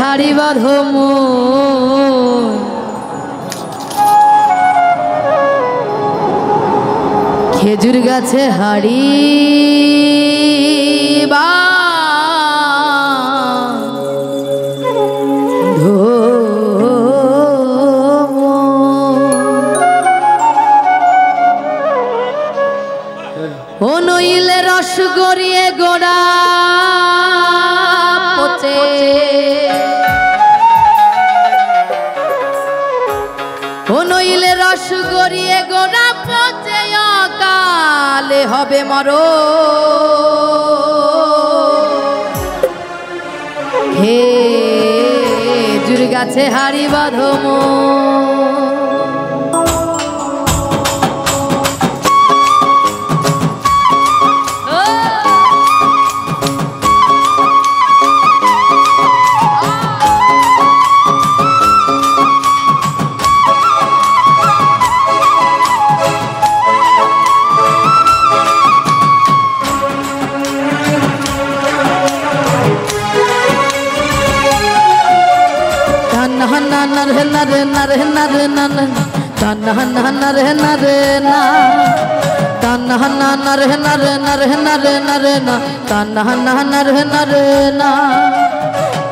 হাড়ি বাঁধো মন খেজুর গাছে হাড়ি বাঁধো ও নইলে রস গড়িয়ে গোড়া পচে ও নইলে রস গড়িয়ে গোড়া পচে অকালে হবে মরণ খেজুর গাছে হাড়ি বাঁধো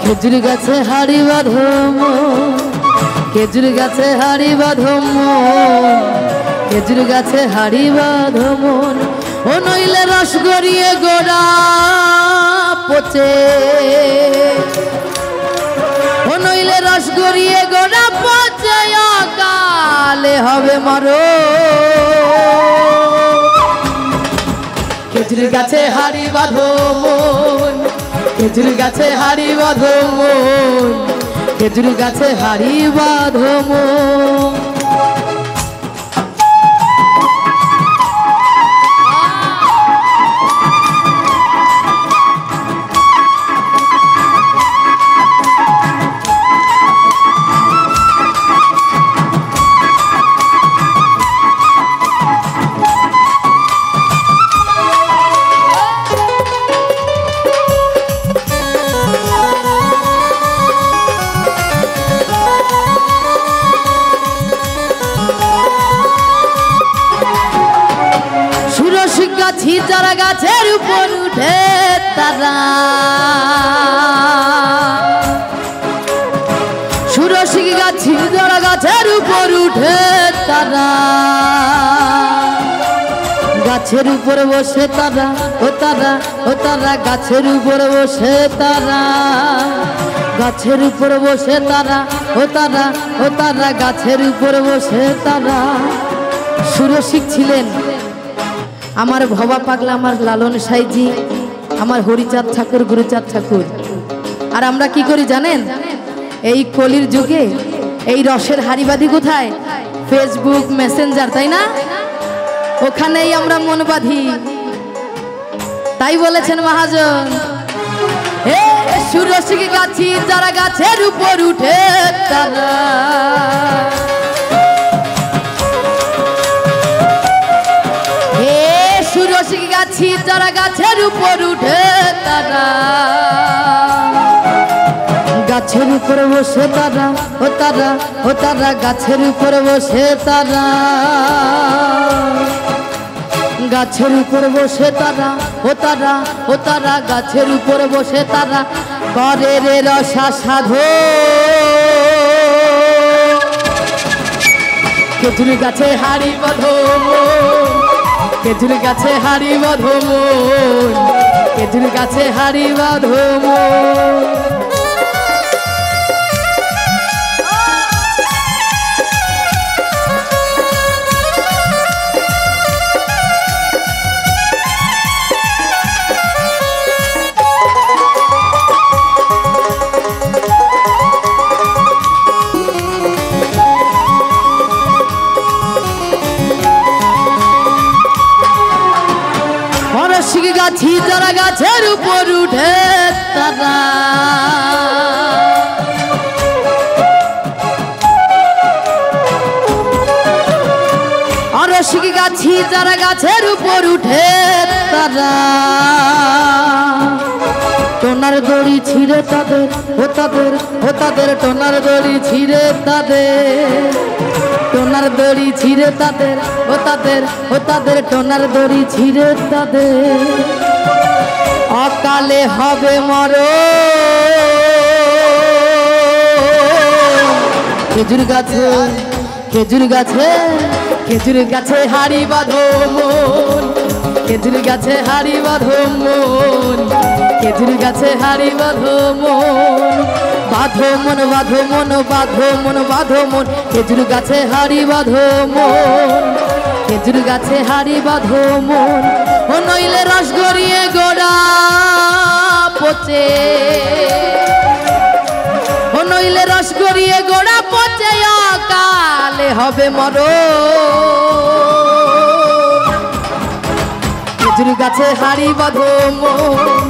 খেজুর গাছে হাড়ি বাঁধো খেজুর গাছে হাড়ি বাঁধো খেজুর গাছে হাড়ি বাঁধো মন ও নইলে রস গড়িয়ে গোড়া পচে ও নইলে রস গড়িয়ে গোড়া পচে অকালে হবে মরণ খেজুর গাছে হাড়ি বাঁধো মন খেজুর গাছে হাড়ি বাঁধো মন খেজুর গাছে হাড়ি বাঁধো মন যারা গাছের উপর উঠে তারা সুরসিক গাছি যারা গাছের উপর উঠে তারা গাছের উপর বসে তারা ও তারা ও তারা গাছের উপর বসে তারা গাছের উপর বসে তারা ও তারা ও তারা গাছের উপর বসে তারা সুরসিক ছিলেন আমার ভবা পাগলা আমার লালন সাইজি আমার হরিচাঁদ ঠাকুর গুরুচাঁদ ঠাকুর আর আমরা কি করি জানেন এই কলির যুগে এই রসের হাড়িবাঁধি কোথায় ফেসবুক মেসেঞ্জার তাই না ওখানেই আমরা মন বাঁধি তাই বলেছেন মহাজন হে সুরসিক গাছি যারা গাছের উপর উঠে তারা সুরসিক গাছি যারা গাছের উপর উঠে তারা গাছের উপর বসে তারা ও তারা ও তারা গাছের উপর বসে তারা গাছের উপর বসে তারা ও তারা ও তারা গাছের উপর বসে তারা করে রে রসা সাধো খেজুর গাছে হাড়ি বাঁধো খেজুর গাছে হাড়ি বাঁধো মন খেজুর গাছে হাড়ি বাঁধো মন গাছি যারা গাছের উপর উঠে তারা আরশিক গাছি যারা গাছের উপর উঠে তারা টোনার দড়ি ছিঁড়ে তাদের ও তাদের টোনার দড়ি ছিঁড়ে তাদের টোনার দড়ি ছিঁড়ে তাদের ও তাদের টোনার দড়ি ছিঁড়ে তাদের অকালে হবে মরণ খেজুর গাছে খেজুর গাছে খেজুর গাছে হাড়ি বাঁধো মন খেজুর গাছে হাড়ি বাঁধো মন খেজুর গাছে হাড়ি বাঁধো মন বাঁধো মন বাঁধো মন বাঁধো মন বাঁধো মন খেজুর গাছে হাড়ি বাঁধো মন খেজুর গাছে হাড়ি বাঁধো মন ও নইলে রস গড়িয়ে গোড়া পচে ও নইলে রস গড়িয়ে গোড়া পচে অকালে হবে মরণ খেজুর গাছে হাড়ি বাঁধো মন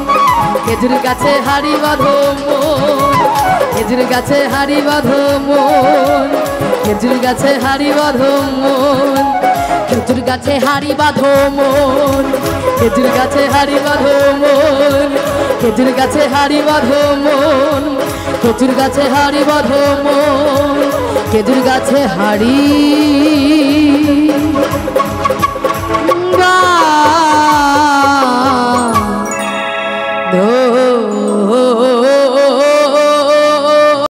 খেজুর গাছে হাড়ি বাঁধো মন খেজুর গাছে হাড়ি বাঁধো মন খেজুর গাছে হাড়ি বাঁধো মন খেজুর গাছে হাড়ি বাঁধো মন খেজুর গাছে হাড়ি বাঁধো মন খেজুর গাছে হাড়ি বাঁধো মন খেজুর গাছে হাড়ি বাঁধো মন খেজুর গাছে হাড়ি